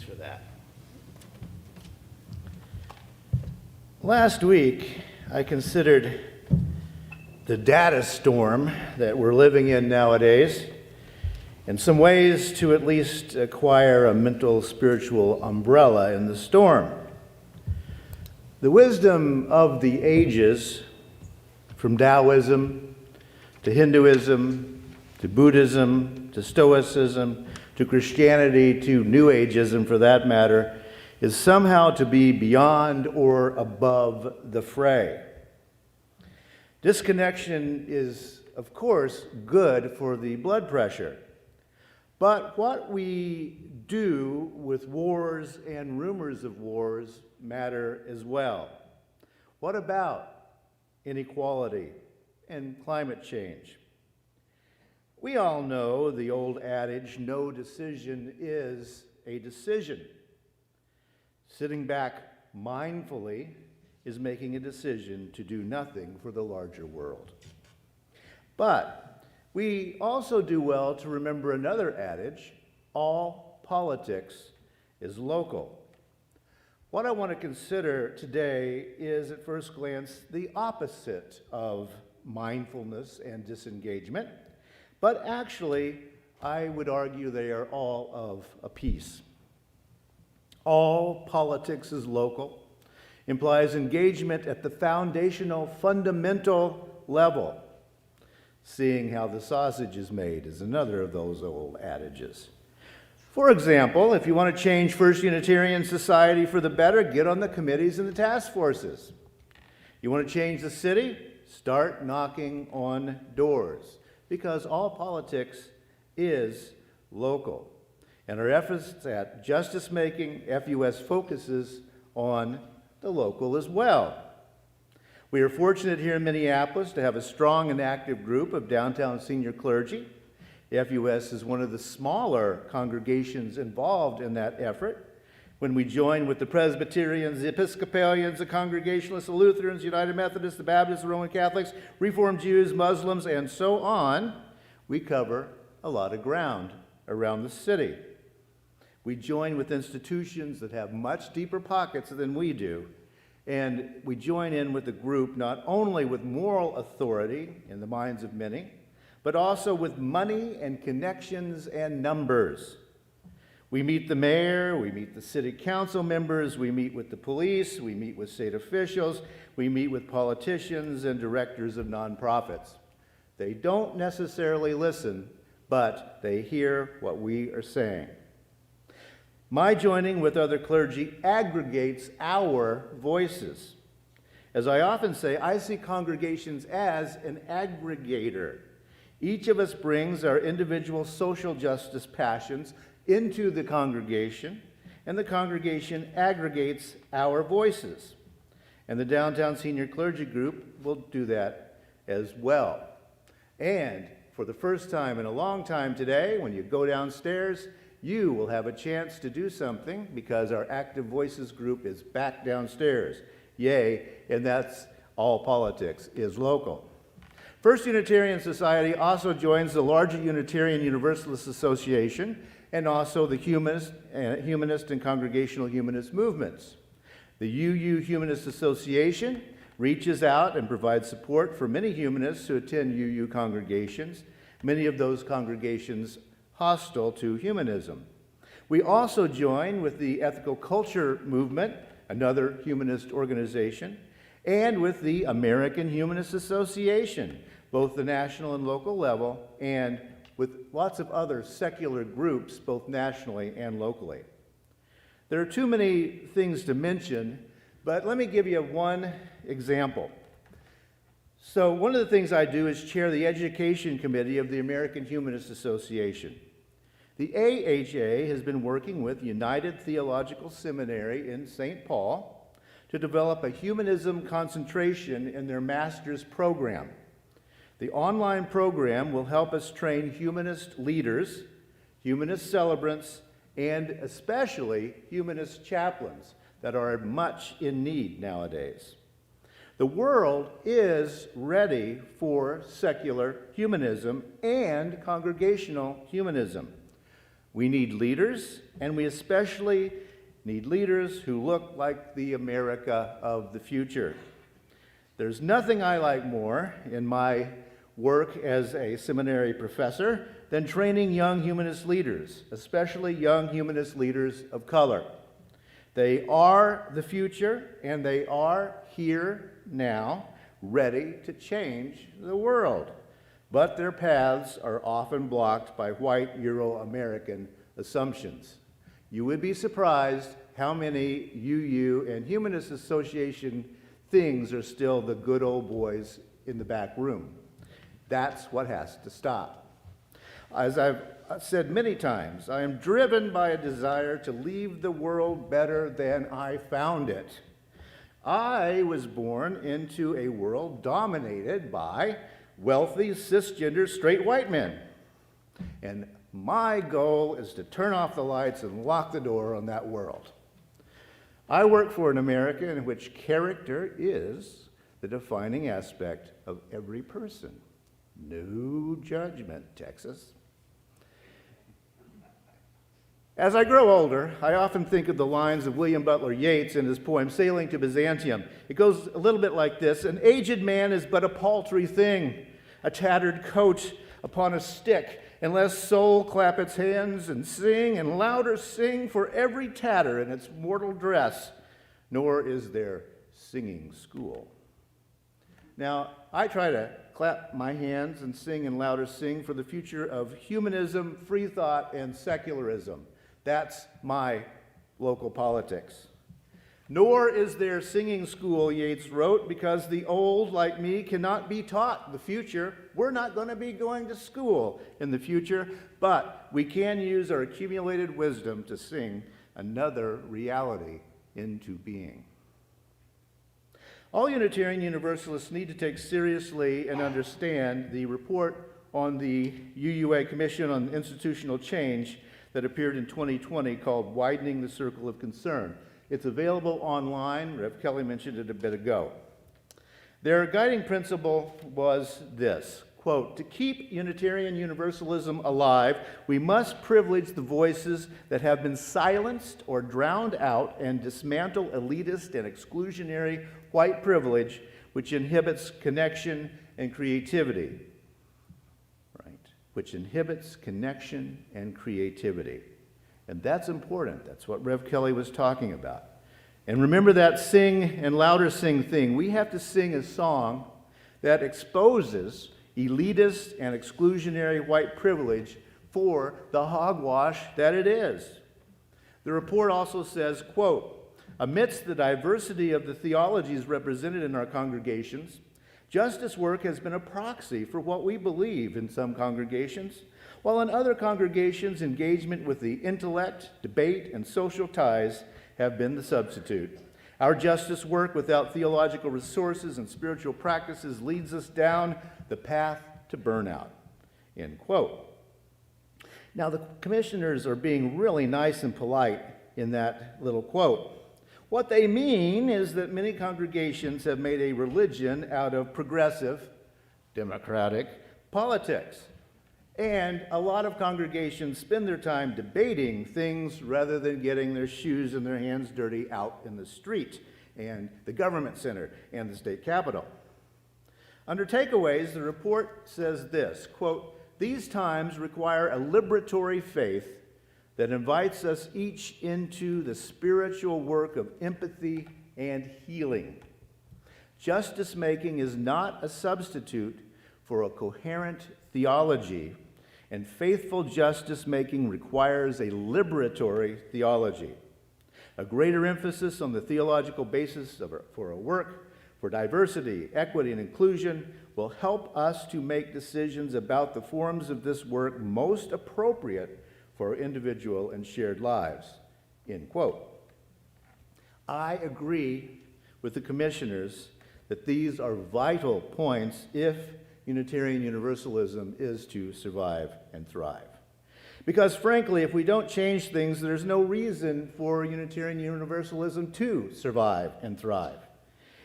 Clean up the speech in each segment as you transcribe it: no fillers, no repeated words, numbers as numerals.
for that. Last week, I considered the data storm that we're living in nowadays and some ways to at least acquire a mental spiritual umbrella in the storm. The wisdom of the ages, from Taoism to Hinduism to Buddhism to Stoicism to Christianity to New Ageism for that matter, is somehow to be beyond or above the fray. Disconnection is, of course, good for the blood pressure. But what we do with wars and rumors of wars matter as well. What about inequality and climate change? We all know the old adage, no decision is a decision. Sitting back mindfully is making a decision to do nothing for the larger world. But we also do well to remember another adage, all politics is local. What I want to consider today is, at first glance, the opposite of mindfulness and disengagement, but actually, I would argue they are all of a piece. All politics is local implies engagement at the foundational, fundamental level. Seeing how the sausage is made is another of those old adages. For example, if you want to change First Unitarian Society for the better, get on the committees and the task forces. You want to change the city? Start knocking on doors, because all politics is local. And our efforts at justice-making, FUS focuses on the local as well. We are fortunate here in Minneapolis to have a strong and active group of downtown senior clergy. FUS is one of the smaller congregations involved in that effort. When we join with the Presbyterians, the Episcopalians, the Congregationalists, the Lutherans, United Methodists, the Baptists, the Roman Catholics, Reformed Jews, Muslims, and so on, we cover a lot of ground around the city. We join with institutions that have much deeper pockets than we do, and we join in with a group not only with moral authority in the minds of many, but also with money and connections and numbers. We meet the mayor, we meet the city council members, we meet with the police, we meet with state officials, we meet with politicians and directors of nonprofits. They don't necessarily listen, but they hear what we are saying. My joining with other clergy aggregates our voices. As I often say, I see congregations as an aggregator. Each of us brings our individual social justice passions into the congregation, and the congregation aggregates our voices. And the Downtown Senior Clergy Group will do that as well. And for the first time in a long time today, when you go downstairs, you will have a chance to do something because our Active Voices group is back downstairs. Yay, and that's all politics is local. First Unitarian Society also joins the larger Unitarian Universalist Association and also the humanist and congregational humanist movements. The UU Humanist Association reaches out and provides support for many humanists who attend UU congregations, many of those congregations hostile to humanism. We also join with the Ethical Culture Movement, another humanist organization, and with the American Humanist Association, both the national and local level, and with lots of other secular groups, both nationally and locally. There are too many things to mention, but let me give you one example. So one of the things I do is chair the Education Committee of the American Humanist Association. The AHA has been working with United Theological Seminary in St. Paul to develop a humanism concentration in their master's program. The online program will help us train humanist leaders, humanist celebrants, and especially humanist chaplains that are much in need nowadays. The world is ready for secular humanism and congregational humanism. We need leaders, and we especially need leaders who look like the America of the future. There's nothing I like more in my work as a seminary professor than training young humanist leaders, especially young humanist leaders of color. They are the future, and they are here now, ready to change the world. But their paths are often blocked by white Euro-American assumptions. You would be surprised how many UU and Humanist Association things are still the good old boys in the back room. That's what has to stop. As I've said many times, I am driven by a desire to leave the world better than I found it. I was born into a world dominated by wealthy, cisgender, straight white men. And my goal is to turn off the lights and lock the door on that world. I work for an America in which character is the defining aspect of every person. No judgment, Texas. As I grow older, I often think of the lines of William Butler Yeats in his poem, Sailing to Byzantium. It goes a little bit like this: an aged man is but a paltry thing, a tattered coat upon a stick, unless soul clap its hands and sing, and louder sing for every tatter in its mortal dress, nor is there singing school. Now, I try to clap my hands and sing and louder sing for the future of humanism, free thought, and secularism. That's my local politics. Nor is there singing school, Yeats wrote, because the old, like me, cannot be taught the future. We're not going to be going to school in the future, but we can use our accumulated wisdom to sing another reality into being. All Unitarian Universalists need to take seriously and understand the report on the UUA Commission on Institutional Change that appeared in 2020 called Widening the Circle of Concern. It's available online. Rev. Kelli mentioned it a bit ago. Their guiding principle was this, quote, to keep Unitarian Universalism alive, we must privilege the voices that have been silenced or drowned out and dismantle elitist and exclusionary white privilege, which inhibits connection and creativity. Which inhibits connection and creativity. And that's important. That's what Rev. Kelli was talking about. And remember that sing and louder sing thing. We have to sing a song that exposes elitist and exclusionary white privilege for the hogwash that it is. The report also says, quote, amidst the diversity of the theologies represented in our congregations, justice work has been a proxy for what we believe in some congregations, while in other congregations, engagement with the intellect, debate, and social ties have been the substitute. Our justice work without theological resources and spiritual practices leads us down the path to burnout, end quote. Now, the commissioners are being really nice and polite in that little quote. What they mean is that many congregations have made a religion out of progressive, democratic politics. And a lot of congregations spend their time debating things rather than getting their shoes and their hands dirty out in the street and the government center and the state capitol. Under takeaways, the report says this, quote, these times require a liberatory faith that invites us each into the spiritual work of empathy and healing. Justice making is not a substitute for a coherent theology, and faithful justice making requires a liberatory theology. A greater emphasis on the theological basis for our work, for diversity, equity, and inclusion will help us to make decisions about the forms of this work most appropriate for our individual and shared lives, end quote. I agree with the commissioners that these are vital points if Unitarian Universalism is to survive and thrive. Because frankly, if we don't change things, there's no reason for Unitarian Universalism to survive and thrive.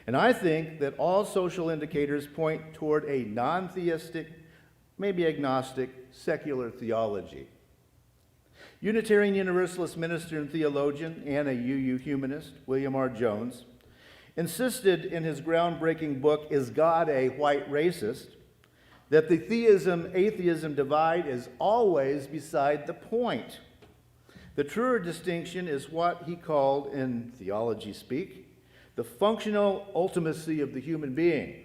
And I think that all social indicators point toward a non-theistic, maybe agnostic, secular theology. Unitarian Universalist minister and theologian and a UU humanist, William R. Jones, insisted in his groundbreaking book, Is God a White Racist?, that the theism-atheism divide is always beside the point. The truer distinction is what he called, in theology speak, the functional ultimacy of the human being.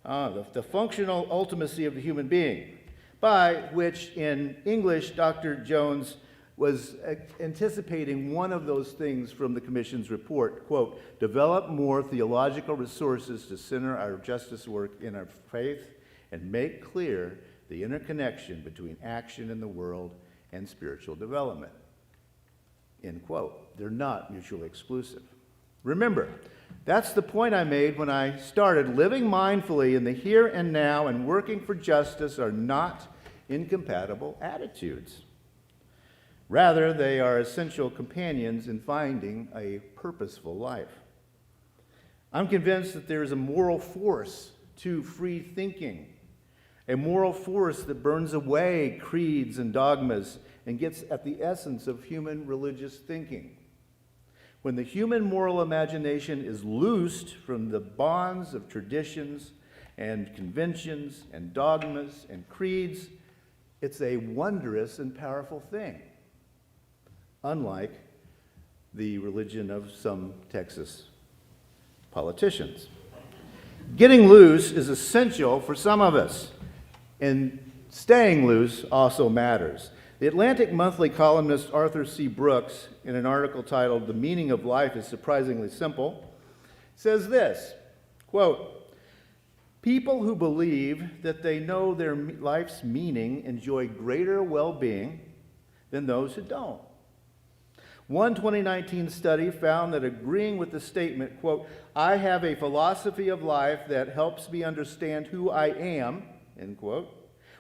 The functional ultimacy of the human being, by which in English Dr. Jones was anticipating one of those things from the Commission's report, quote, develop more theological resources to center our justice work in our faith and make clear the interconnection between action in the world and spiritual development, end quote. They're not mutually exclusive. Remember, that's the point I made when I started. Living mindfully in the here and now and working for justice are not incompatible attitudes. Rather, they are essential companions in finding a purposeful life. I'm convinced that there is a moral force to free thinking, a moral force that burns away creeds and dogmas and gets at the essence of human religious thinking. When the human moral imagination is loosed from the bonds of traditions and conventions and dogmas and creeds, it's a wondrous and powerful thing, unlike the religion of some Texas politicians. Getting loose is essential for some of us, and staying loose also matters. The Atlantic Monthly columnist Arthur C. Brooks, in an article titled The Meaning of Life is Surprisingly Simple, says this, quote, people who believe that they know their life's meaning enjoy greater well-being than those who don't. One 2019 study found that agreeing with the statement, quote, I have a philosophy of life that helps me understand who I am, end quote,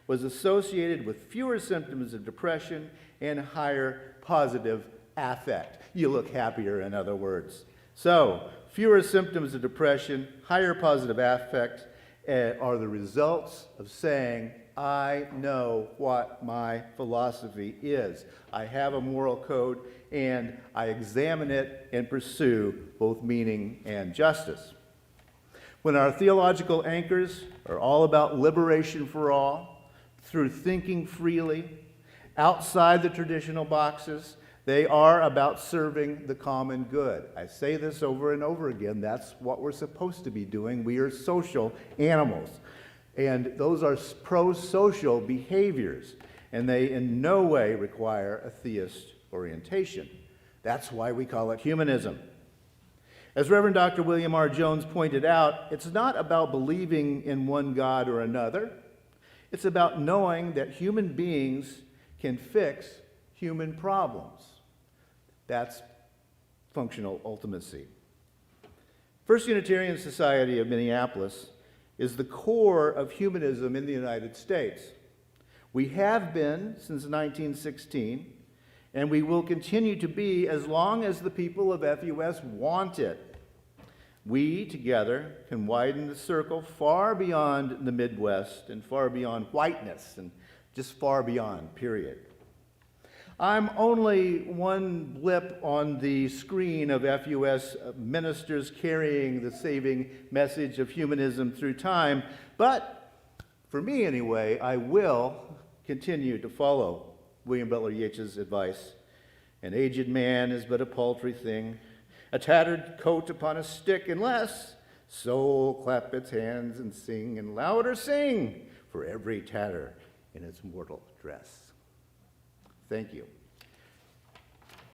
was associated with fewer symptoms of depression and higher positive affect. You look happier, in other words. So, fewer symptoms of depression, higher positive affect are the results of saying, I know what my philosophy is. I have a moral code, and I examine it and pursue both meaning and justice. When our theological anchors are all about liberation for all, through thinking freely, outside the traditional boxes, they are about serving the common good. I say this over and over again. That's what we're supposed to be doing. We are social animals. And those are pro-social behaviors, and they in no way require a theist orientation. That's why we call it humanism. As Reverend Dr. William R. Jones pointed out, it's not about believing in one God or another. It's about knowing that human beings can fix human problems. That's functional ultimacy. First Unitarian Society of Minneapolis is the core of humanism in the United States. We have been since 1916, and we will continue to be as long as the people of FUS want it. We, together, can widen the circle far beyond the Midwest and far beyond whiteness and just far beyond, period. I'm only one blip on the screen of FUS ministers carrying the saving message of humanism through time, but for me anyway, I will continue to follow William Butler Yeats's advice. An aged man is but a paltry thing, a tattered coat upon a stick, unless soul clap its hands and sing, and louder sing for every tatter in its mortal dress. Thank you.